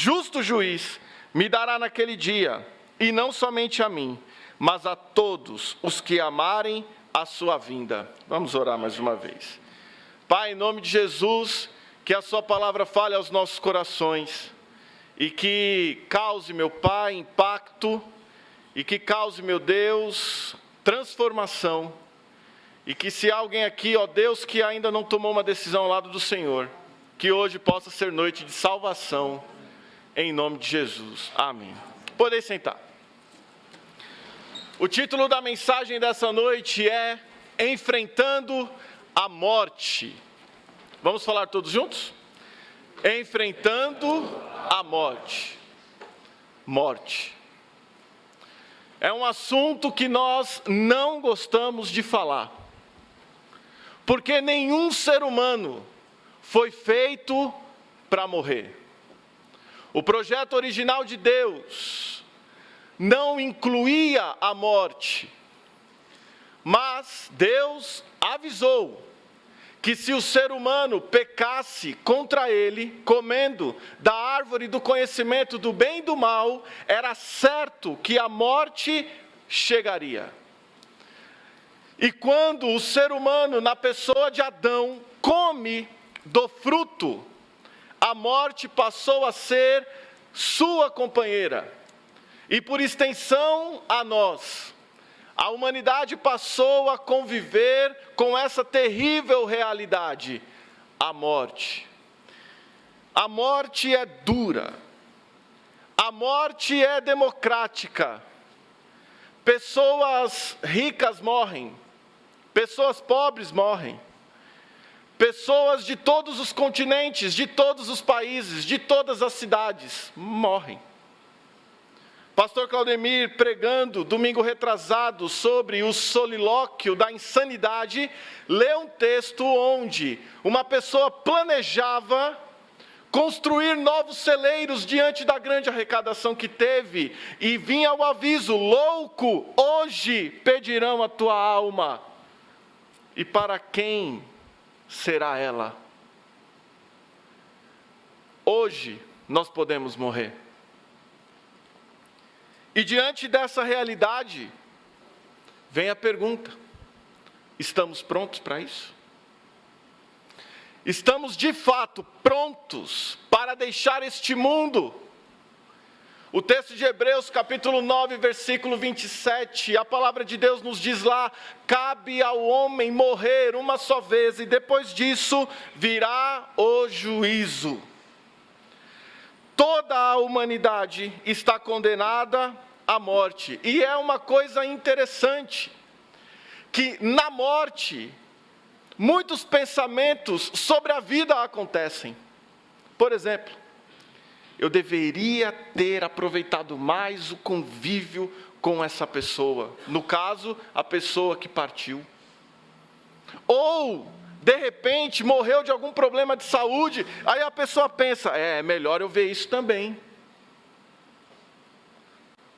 justo juiz, me dará naquele dia, e não somente a mim, mas a todos os que amarem a sua vinda. Vamos orar mais uma vez. Pai, em nome de Jesus, que a sua palavra fale aos nossos corações, e que cause, meu Pai, impacto, e que cause, meu Deus, transformação, e que se há alguém aqui, ó Deus, que ainda não tomou uma decisão ao lado do Senhor, que hoje possa ser noite de salvação, em nome de Jesus. Amém. Podem sentar. O título da mensagem dessa noite é Enfrentando a Morte. Vamos falar todos juntos? Enfrentando a morte. Morte. É um assunto que nós não gostamos de falar. Porque nenhum ser humano foi feito para morrer. O projeto original de Deus não incluía a morte. Mas Deus avisou que se o ser humano pecasse contra ele, comendo da árvore do conhecimento do bem e do mal, era certo que a morte chegaria. E quando o ser humano, na pessoa de Adão, come do fruto, a morte passou a ser sua companheira. E por extensão a nós, a humanidade passou a conviver com essa terrível realidade, a morte. A morte é dura. A morte é democrática. Pessoas ricas morrem. Pessoas pobres morrem. Pessoas de todos os continentes, de todos os países, de todas as cidades morrem. Pastor Claudemir, pregando domingo retrasado sobre o solilóquio da insanidade, leu um texto onde uma pessoa planejava construir novos celeiros diante da grande arrecadação que teve, e vinha o aviso: louco, hoje pedirão a tua alma. E para quem será ela? Hoje nós podemos morrer. E diante dessa realidade, vem a pergunta: estamos prontos para isso? Estamos de fato prontos para deixar este mundo? O texto de Hebreus, capítulo 9, versículo 27, a palavra de Deus nos diz lá: cabe ao homem morrer uma só vez, e depois disso virá o juízo. Toda a humanidade está condenada à morte. E é uma coisa interessante, que na morte, muitos pensamentos sobre a vida acontecem. Por exemplo, eu deveria ter aproveitado mais o convívio com essa pessoa. No caso, a pessoa que partiu. Ou, de repente, morreu de algum problema de saúde. Aí a pessoa pensa: é melhor eu ver isso também.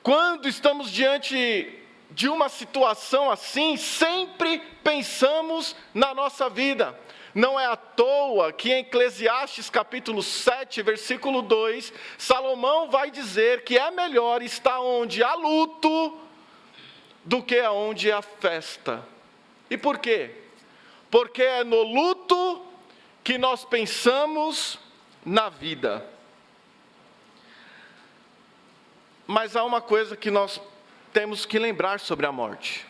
Quando estamos diante de uma situação assim, sempre pensamos na nossa vida. Não é à toa que em Eclesiastes capítulo 7, versículo 2, Salomão vai dizer que é melhor estar onde há luto do que onde há festa. E por quê? Porque é no luto que nós pensamos na vida. Mas há uma coisa que nós temos que lembrar sobre a morte.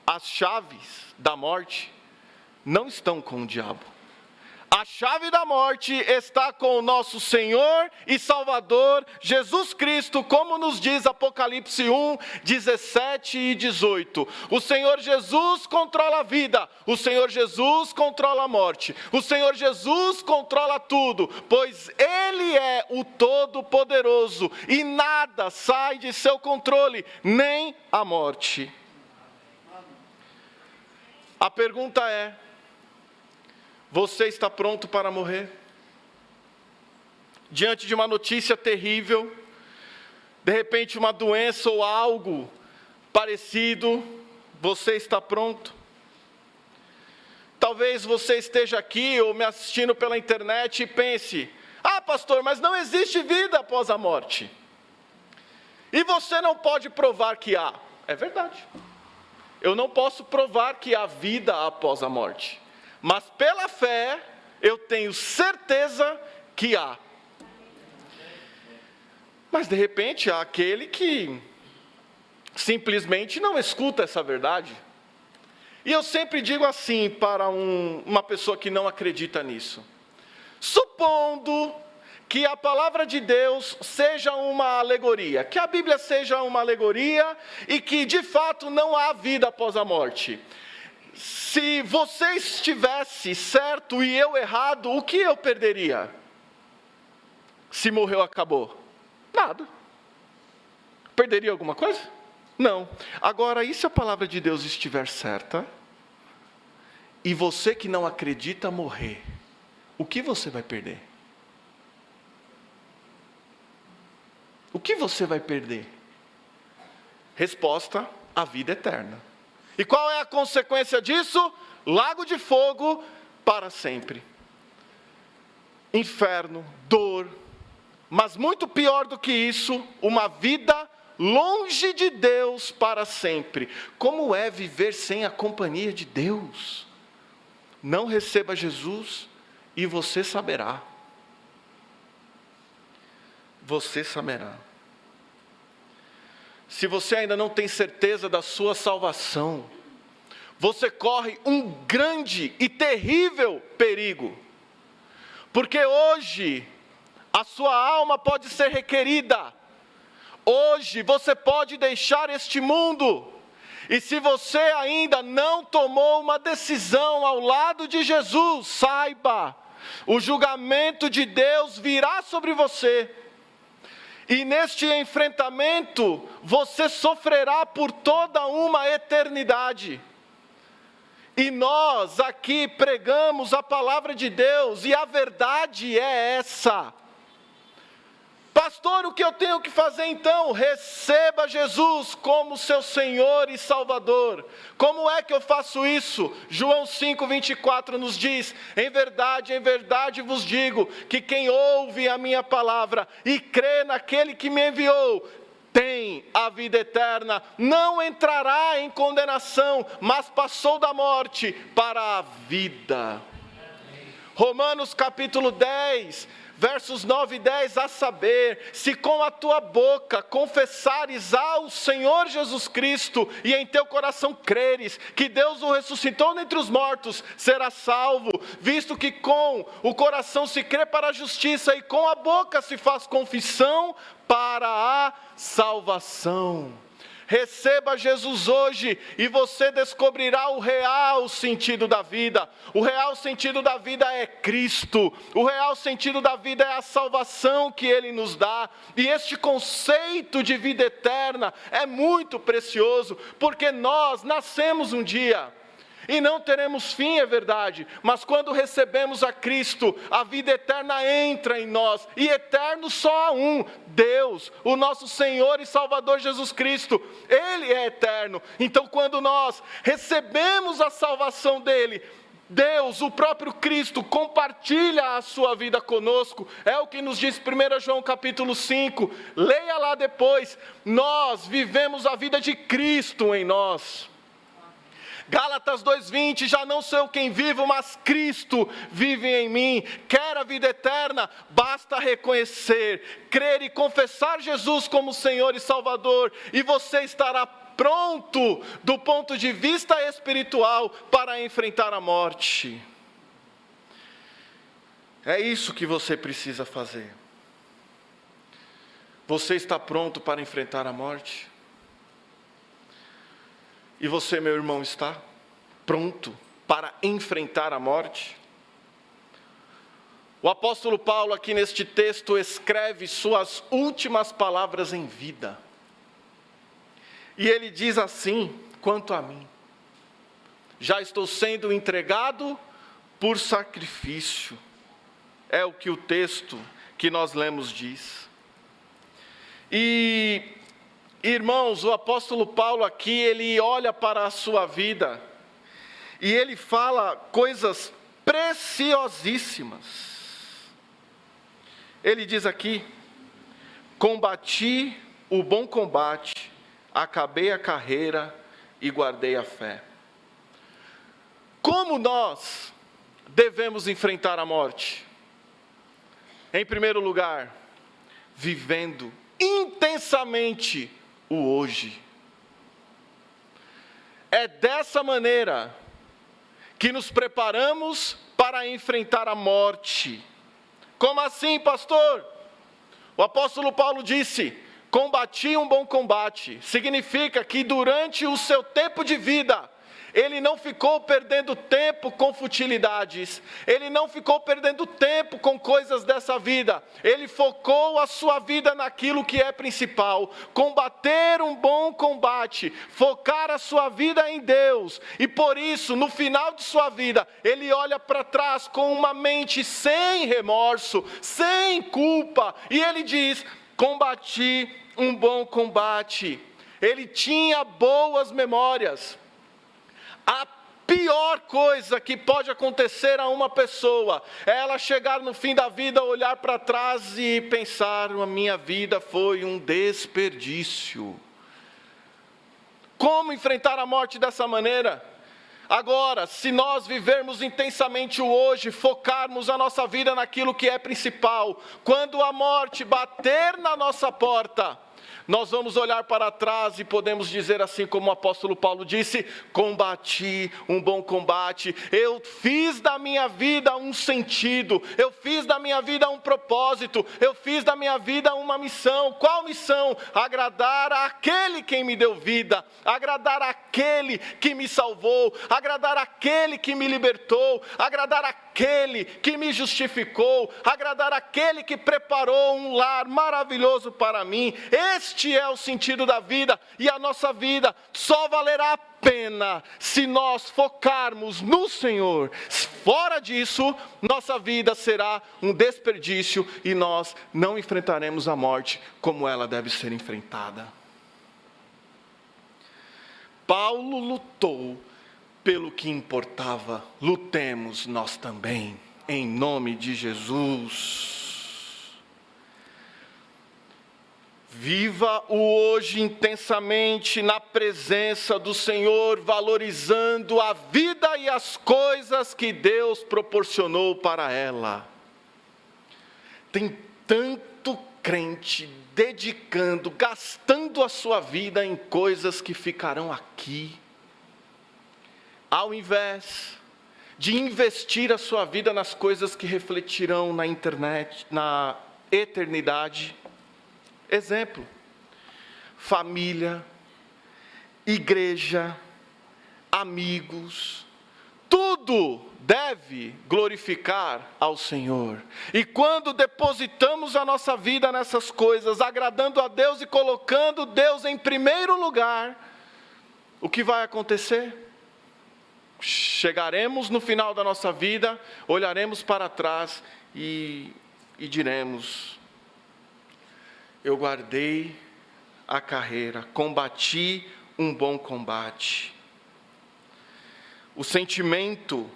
As chaves da morte não estão com o diabo. A chave da morte está com o nosso Senhor e Salvador, Jesus Cristo, como nos diz Apocalipse 1, 17 e 18. O Senhor Jesus controla a vida, o Senhor Jesus controla a morte, o Senhor Jesus controla tudo, pois Ele é o Todo-Poderoso e nada sai de seu controle, nem a morte. A pergunta é: você está pronto para morrer? Diante de uma notícia terrível, de repente uma doença ou algo parecido, você está pronto? Talvez você esteja aqui ou me assistindo pela internet e pense: Ah, pastor, mas não existe vida após a morte. E você não pode provar que há. É verdade. Eu não posso provar que há vida após a morte. Mas pela fé, eu tenho certeza que há. Mas de repente há aquele que simplesmente não escuta essa verdade. E eu sempre digo assim para uma pessoa que não acredita nisso. Supondo que a palavra de Deus seja uma alegoria, que a Bíblia seja uma alegoria e que de fato não há vida após a morte. Se você estivesse certo e eu errado, o que eu perderia? Se morreu, acabou. Nada. Perderia alguma coisa? Não. Agora, e se a palavra de Deus estiver certa, e você que não acredita morrer, o que você vai perder? O que você vai perder? Resposta: a vida eterna. E qual é a consequência disso? Lago de fogo para sempre. Inferno, dor. Mas muito pior do que isso, uma vida longe de Deus para sempre. Como é viver sem a companhia de Deus? Não receba Jesus e você saberá. Você saberá. Se você ainda não tem certeza da sua salvação, você corre um grande e terrível perigo. Porque hoje, a sua alma pode ser requerida. Hoje você pode deixar este mundo. E se você ainda não tomou uma decisão ao lado de Jesus, saiba, o julgamento de Deus virá sobre você. E neste enfrentamento, você sofrerá por toda uma eternidade. E nós aqui pregamos a palavra de Deus, e a verdade é essa. Pastor, o que eu tenho que fazer então? Receba Jesus como seu Senhor e Salvador. Como é que eu faço isso? João 5:24 nos diz: em verdade vos digo, que quem ouve a minha palavra e crê naquele que me enviou, tem a vida eterna, não entrará em condenação, mas passou da morte para a vida. Romanos capítulo 10, versos 9 e 10, a saber, se com a tua boca confessares ao Senhor Jesus Cristo, e em teu coração creres que Deus o ressuscitou dentre os mortos, serás salvo, visto que com o coração se crê para a justiça, e com a boca se faz confissão para a salvação. Receba Jesus hoje e você descobrirá o real sentido da vida. O real sentido da vida é Cristo. O real sentido da vida é a salvação que Ele nos dá. E este conceito de vida eterna é muito precioso, porque nós nascemos um dia e não teremos fim, é verdade, mas quando recebemos a Cristo, a vida eterna entra em nós, e eterno só há um, Deus, o nosso Senhor e Salvador Jesus Cristo, Ele é eterno. Então quando nós recebemos a salvação dEle, Deus, o próprio Cristo, compartilha a sua vida conosco. É o que nos diz 1 João capítulo 5, leia lá depois. Nós vivemos a vida de Cristo em nós. Gálatas 2:20, já não sou eu quem vivo, mas Cristo vive em mim. Quer a vida eterna? Basta reconhecer, crer e confessar Jesus como Senhor e Salvador, e você estará pronto do ponto de vista espiritual para enfrentar a morte. É isso que você precisa fazer. Você está pronto para enfrentar a morte? E você, meu irmão, está pronto para enfrentar a morte? O apóstolo Paulo, aqui neste texto, escreve suas últimas palavras em vida. E ele diz assim: quanto a mim, já estou sendo entregado por sacrifício. É o que o texto que nós lemos diz. E irmãos, o apóstolo Paulo aqui, ele olha para a sua vida e ele fala coisas preciosíssimas. ele diz aqui: combati o bom combate, acabei a carreira e guardei a fé. Como nós devemos enfrentar a morte? Em primeiro lugar, vivendo intensamente o hoje. É dessa maneira que nos preparamos para enfrentar a morte. Como assim, pastor? O apóstolo Paulo disse: combati um bom combate. Significa que durante o seu tempo de vida, ele não ficou perdendo tempo com futilidades, ele não ficou perdendo tempo com coisas dessa vida, ele focou a sua vida naquilo que é principal, combater um bom combate, focar a sua vida em Deus, e por isso, no final de sua vida, ele olha para trás com uma mente sem remorso, sem culpa, e ele diz: combati um bom combate. Ele tinha boas memórias. A pior coisa que pode acontecer a uma pessoa é ela chegar no fim da vida, olhar para trás e pensar: a minha vida foi um desperdício. Como enfrentar a morte dessa maneira? Agora, se nós vivermos intensamente o hoje, focarmos a nossa vida naquilo que é principal, quando a morte bater na nossa porta, nós vamos olhar para trás e podemos dizer assim como o apóstolo Paulo disse: combati um bom combate, eu fiz da minha vida um sentido, eu fiz da minha vida um propósito, eu fiz da minha vida uma missão. Qual missão? Agradar àquele quem me deu vida, agradar àquele que me salvou, agradar àquele que me libertou, agradar àquele que me justificou, agradar àquele que preparou um lar maravilhoso para mim. Este é o sentido da vida, e a nossa vida só valerá a pena se nós focarmos no Senhor. Fora disso, nossa vida será um desperdício e nós não enfrentaremos a morte como ela deve ser enfrentada. Paulo lutou pelo que importava, lutemos nós também, em nome de Jesus. Viva o hoje intensamente na presença do Senhor, valorizando a vida e as coisas que Deus proporcionou para ela. Tem tanto crente dedicando, gastando a sua vida em coisas que ficarão aqui, ao invés de investir a sua vida nas coisas que refletirão na internet, na eternidade. Exemplo: família, igreja, amigos, tudo deve glorificar ao Senhor. E quando depositamos a nossa vida nessas coisas, agradando a Deus e colocando Deus em primeiro lugar, o que vai acontecer? Chegaremos no final da nossa vida, olharemos para trás e diremos: eu guardei a carreira, combati um bom combate. O sentimento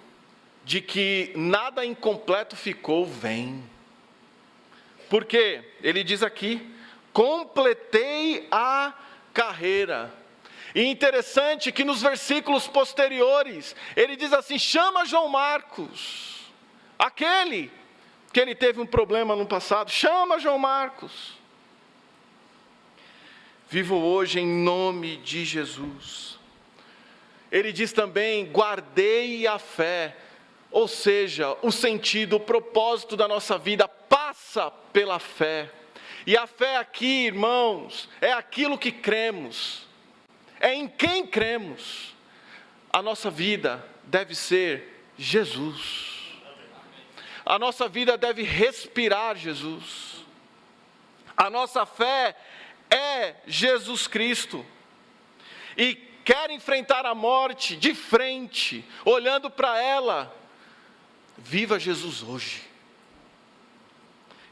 de que nada incompleto ficou vem. Porque ele diz aqui: completei a carreira. E interessante que nos versículos posteriores, ele diz assim: chama João Marcos, aquele que ele teve um problema no passado, chama João Marcos. Vivo hoje em nome de Jesus. Ele diz também: guardei a fé, ou seja, o sentido, o propósito da nossa vida passa pela fé. E a fé aqui, irmãos, é aquilo que cremos, é em quem cremos. A nossa vida deve ser Jesus. A nossa vida deve respirar Jesus. A nossa fé é Jesus Cristo. E quer enfrentar a morte de frente, olhando para ela, viva Jesus hoje.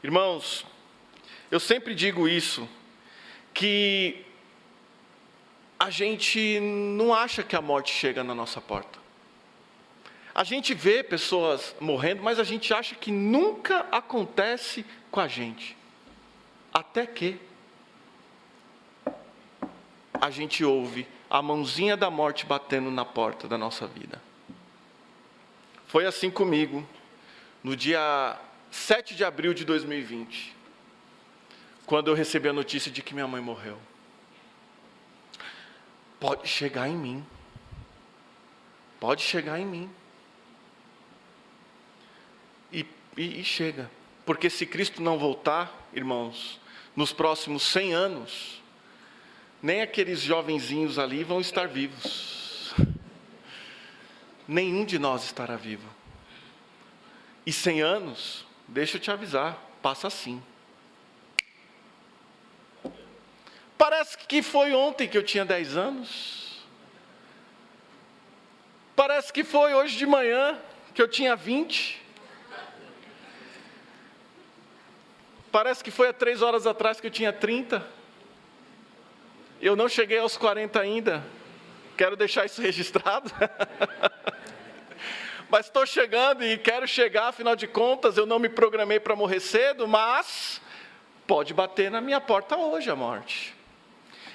Irmãos, eu sempre digo isso, que a gente não acha que a morte chega na nossa porta. A gente vê pessoas morrendo, mas a gente acha que nunca acontece com a gente. Até que a gente ouve a mãozinha da morte batendo na porta da nossa vida. Foi assim comigo, no dia 7 de abril de 2020, quando eu recebi a notícia de que minha mãe morreu. Pode chegar em mim. Pode chegar em mim. E chega. Porque se Cristo não voltar, irmãos, nos próximos 100 anos, nem aqueles jovenzinhos ali vão estar vivos. Nenhum de nós estará vivo. E 100 anos, deixa eu te avisar, passa assim. Parece que foi ontem que eu tinha 10 anos. Parece que foi hoje de manhã que eu tinha 20. Parece que foi há 3 horas atrás que eu tinha 30. Eu não cheguei aos 40 ainda. Quero deixar isso registrado. Mas estou chegando e quero chegar, afinal de contas, eu não me programei para morrer cedo, mas pode bater na minha porta hoje a morte.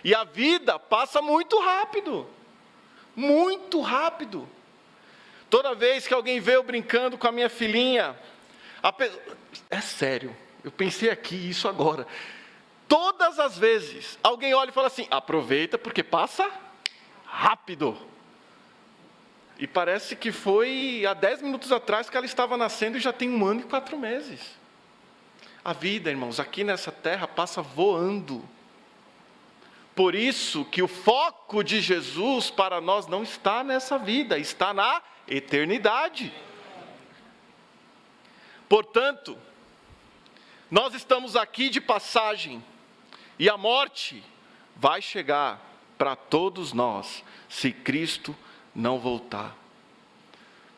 E a vida passa muito rápido. Muito rápido. Toda vez que alguém vê eu brincando com a minha filhinha, é sério, eu pensei aqui isso agora. Todas as vezes, alguém olha e fala assim, aproveita porque passa rápido. E parece que foi há 10 minutos atrás que ela estava nascendo e já tem 1 ano e 4 meses. A vida, irmãos, aqui nessa terra passa voando. Por isso que o foco de Jesus para nós não está nessa vida, está na eternidade. Portanto, nós estamos aqui de passagem, e a morte vai chegar para todos nós, se Cristo não voltar.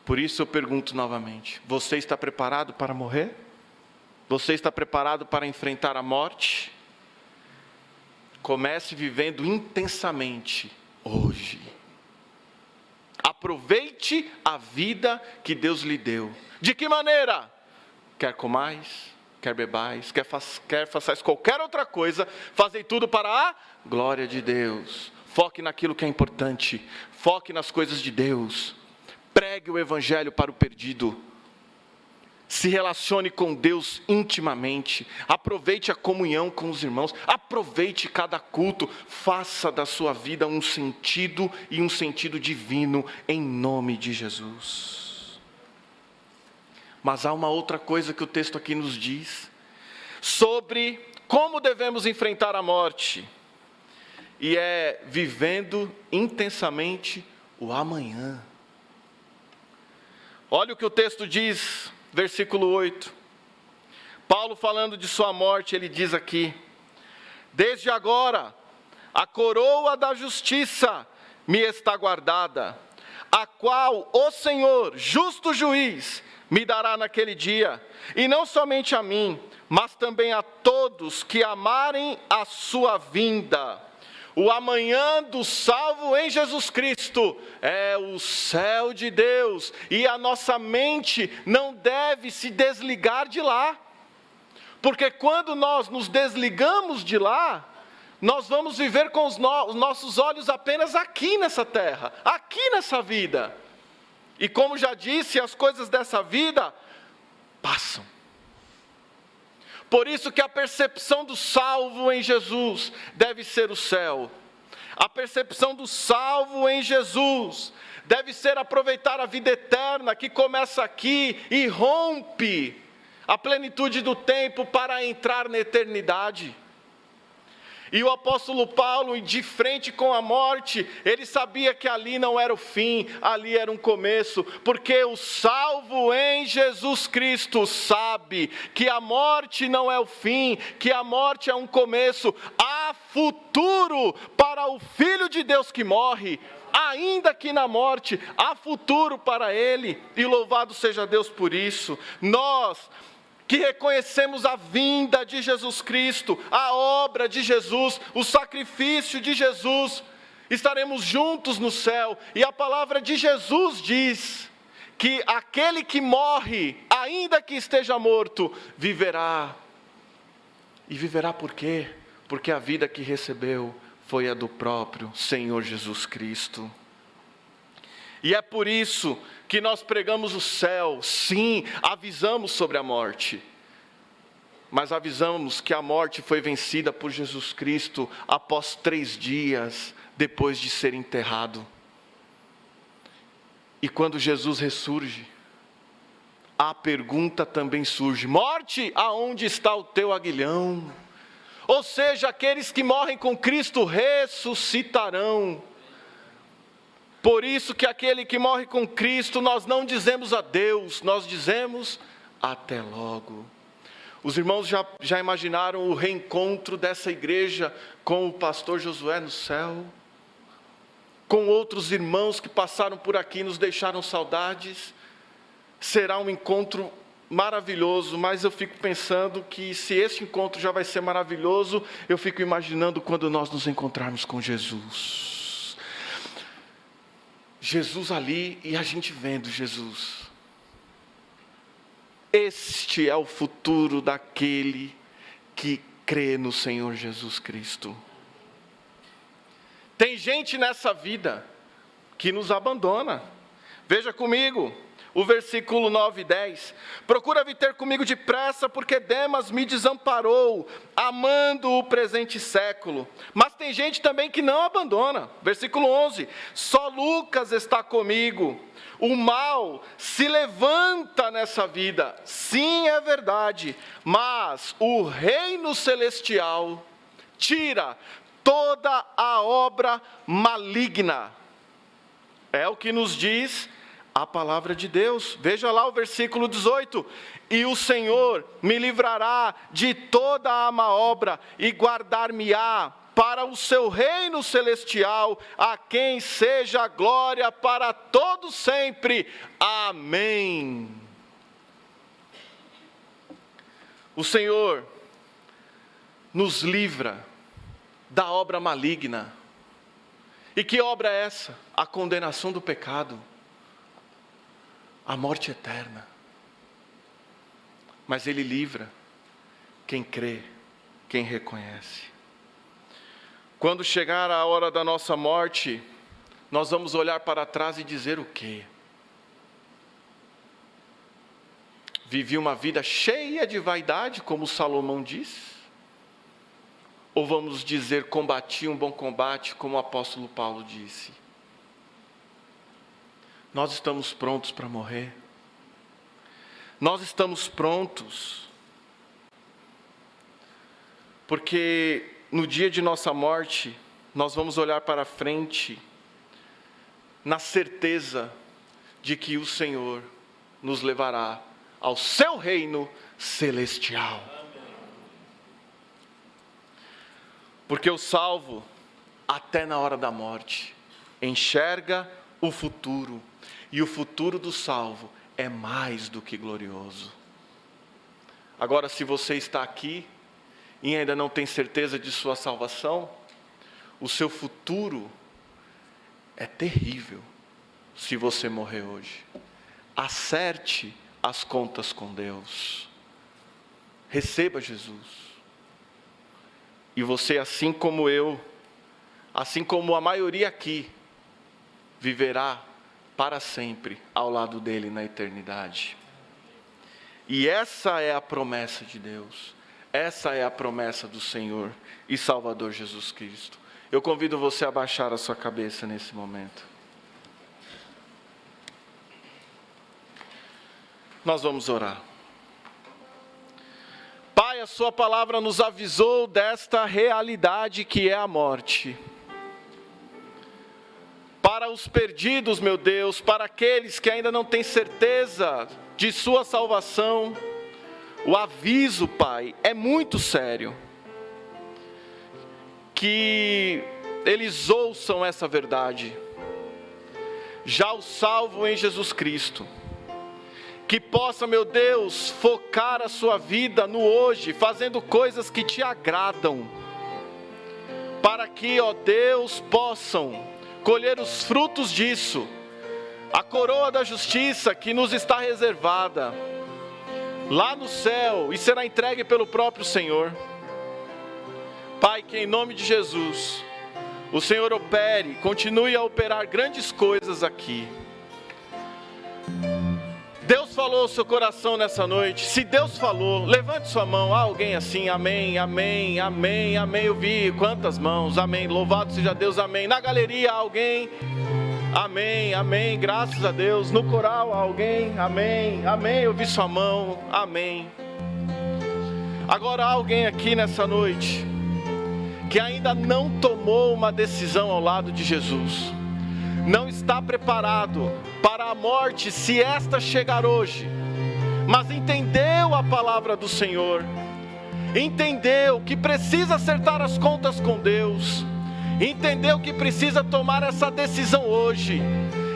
Por isso eu pergunto novamente, você está preparado para morrer? Você está preparado para enfrentar a morte? Comece vivendo intensamente hoje. Aproveite a vida que Deus lhe deu. De que maneira? Quer comais, quer bebais, quer façais qualquer outra coisa, fazei tudo para a glória de Deus. Foque naquilo que é importante, foque nas coisas de Deus. Pregue o evangelho para o perdido. Se relacione com Deus intimamente, aproveite a comunhão com os irmãos, aproveite cada culto, faça da sua vida um sentido e um sentido divino, em nome de Jesus. Mas há uma outra coisa que o texto aqui nos diz, sobre como devemos enfrentar a morte, e é vivendo intensamente o amanhã. Olha o que o texto diz, versículo 8. Paulo, falando de sua morte, ele diz aqui: desde agora, a coroa da justiça me está guardada, a qual o Senhor, justo juiz, me dará naquele dia, e não somente a mim, mas também a todos que amarem a sua vinda. O amanhã do salvo em Jesus Cristo é o céu de Deus, e a nossa mente não deve se desligar de lá, porque quando nós nos desligamos de lá, nós vamos viver com os nossos olhos apenas aqui nessa terra, aqui nessa vida. E como já disse, as coisas dessa vida passam. Por isso que a percepção do salvo em Jesus deve ser o céu. A percepção do salvo em Jesus deve ser aproveitar a vida eterna que começa aqui e rompe a plenitude do tempo para entrar na eternidade. E o apóstolo Paulo, de frente com a morte, ele sabia que ali não era o fim, ali era um começo, porque o salvo em Jesus Cristo sabe que a morte não é o fim, que a morte é um começo. Há futuro para o Filho de Deus que morre, ainda que na morte, há futuro para ele, e louvado seja Deus por isso. Nós que reconhecemos a vinda de Jesus Cristo, a obra de Jesus, o sacrifício de Jesus, estaremos juntos no céu, e a palavra de Jesus diz que aquele que morre, ainda que esteja morto, viverá. E viverá por quê? Porque a vida que recebeu foi a do próprio Senhor Jesus Cristo. E é por isso que nós pregamos o céu. Sim, avisamos sobre a morte. Mas avisamos que a morte foi vencida por Jesus Cristo após 3 dias depois de ser enterrado. E quando Jesus ressurge, a pergunta também surge: morte, aonde está o teu aguilhão? Ou seja, aqueles que morrem com Cristo ressuscitarão. Por isso que aquele que morre com Cristo, nós não dizemos adeus, nós dizemos até logo. Os irmãos já imaginaram o reencontro dessa igreja com o pastor Josué no céu? Com outros irmãos que passaram por aqui e nos deixaram saudades? Será um encontro maravilhoso, mas eu fico pensando que se esse encontro já vai ser maravilhoso, eu fico imaginando quando nós nos encontrarmos com Jesus. Jesus ali e a gente vendo Jesus. Este é o futuro daquele que crê no Senhor Jesus Cristo. Tem gente nessa vida que nos abandona. Veja comigo o versículo 9 e 10. Procura vir ter comigo depressa, porque Demas me desamparou, amando o presente século. Mas tem gente também que não abandona. Versículo 11. Só Lucas está comigo. O mal se levanta nessa vida. Sim, é verdade. Mas o reino celestial tira toda a obra maligna. É o que nos diz a palavra de Deus. Veja lá o versículo 18. E o Senhor me livrará de toda a má obra e guardar-me-á para o seu reino celestial, a quem seja a glória para todo sempre. Amém. O Senhor nos livra da obra maligna. E que obra é essa? A condenação do pecado. A morte eterna. Mas Ele livra quem crê, quem reconhece. Quando chegar a hora da nossa morte, nós vamos olhar para trás e dizer o quê? Vivi uma vida cheia de vaidade, como Salomão diz? Ou vamos dizer, combati um bom combate, como o apóstolo Paulo disse? Nós estamos prontos para morrer. Nós estamos prontos. Porque no dia de nossa morte, nós vamos olhar para frente, na certeza de que o Senhor nos levará ao seu reino celestial. Porque o salvo, até na hora da morte, enxerga o futuro. E o futuro do salvo é mais do que glorioso. Agora, se você está aqui e ainda não tem certeza de sua salvação, o seu futuro é terrível se você morrer hoje. Acerte as contas com Deus. Receba Jesus. E você, assim como eu, assim como a maioria aqui, viverá para sempre ao lado dele na eternidade. E essa é a promessa de Deus. Essa é a promessa do Senhor e Salvador Jesus Cristo. Eu convido você a baixar a sua cabeça nesse momento. Nós vamos orar. Pai, a sua palavra nos avisou desta realidade que é a morte. Para os perdidos, meu Deus, para aqueles que ainda não têm certeza de sua salvação, o aviso, Pai, é muito sério. Que eles ouçam essa verdade. Já o salvo em Jesus Cristo. Que possa, meu Deus, focar a sua vida no hoje, fazendo coisas que te agradam. Para que, ó Deus, possam colher os frutos disso, a coroa da justiça que nos está reservada lá no céu e será entregue pelo próprio Senhor. Pai, que em nome de Jesus, o Senhor opere, continue a operar grandes coisas aqui. Deus falou ao seu coração nessa noite. Se Deus falou, levante sua mão. Há alguém assim? Amém, amém, amém, amém. Eu vi quantas mãos, amém. Louvado seja Deus, amém. Na galeria há alguém? Amém, amém, graças a Deus. No coral há alguém? Amém, amém. Eu vi sua mão, amém. Agora há alguém aqui nessa noite que ainda não tomou uma decisão ao lado de Jesus, não está preparado para a morte se esta chegar hoje, mas entendeu a palavra do Senhor, entendeu que precisa acertar as contas com Deus, entendeu que precisa tomar essa decisão hoje,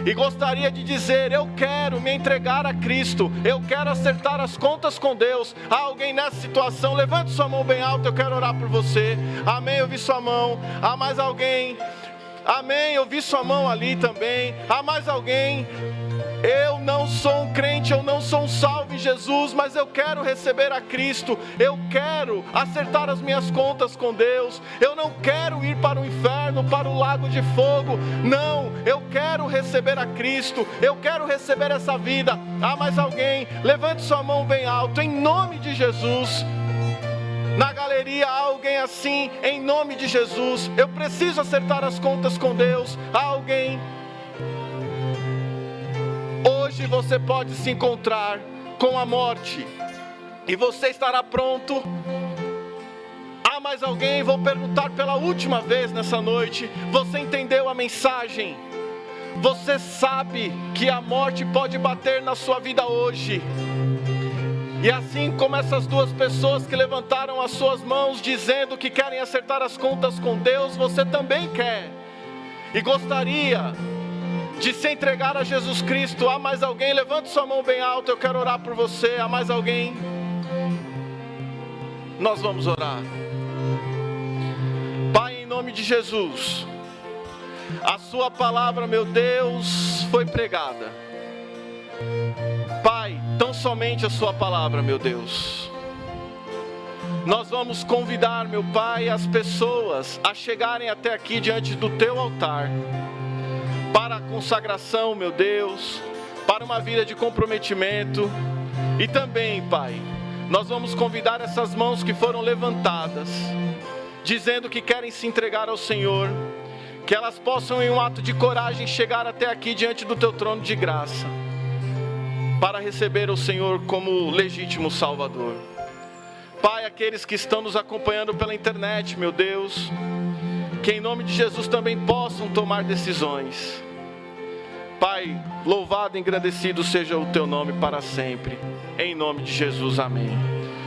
e gostaria de dizer: eu quero me entregar a Cristo, eu quero acertar as contas com Deus. Há alguém nessa situação? Levante sua mão bem alta, eu quero orar por você. Amém, eu vi sua mão. Há mais alguém? Amém, eu vi sua mão ali também. Há mais alguém? Eu não sou um crente, eu não sou um salvo em Jesus, mas eu quero receber a Cristo, eu quero acertar as minhas contas com Deus, eu não quero ir para o inferno, para o lago de fogo, não, eu quero receber a Cristo, eu quero receber essa vida. Há mais alguém? Levante sua mão bem alto, em nome de Jesus. Na galeria há alguém assim? Em nome de Jesus, eu preciso acertar as contas com Deus. Há alguém? Hoje você pode se encontrar com a morte e você estará pronto. Há mais alguém? Vou perguntar pela última vez nessa noite. Você entendeu a mensagem? Você sabe que a morte pode bater na sua vida hoje? E assim como essas duas pessoas que levantaram as suas mãos dizendo que querem acertar as contas com Deus, você também quer e gostaria de se entregar a Jesus Cristo. Há mais alguém? Levante sua mão bem alta, eu quero orar por você. Há mais alguém? Nós vamos orar. Pai, em nome de Jesus, a sua palavra, meu Deus, foi pregada. Pai, tão somente a sua palavra, meu Deus. Nós vamos convidar, meu Pai, as pessoas a chegarem até aqui diante do teu altar, para a consagração, meu Deus, para uma vida de comprometimento. E também, Pai, nós vamos convidar essas mãos que foram levantadas, dizendo que querem se entregar ao Senhor, que elas possam em um ato de coragem chegar até aqui diante do teu trono de graça, para receber o Senhor como legítimo Salvador. Pai, aqueles que estão nos acompanhando pela internet, meu Deus, que em nome de Jesus também possam tomar decisões. Pai, louvado e engrandecido seja o teu nome para sempre. Em nome de Jesus, amém.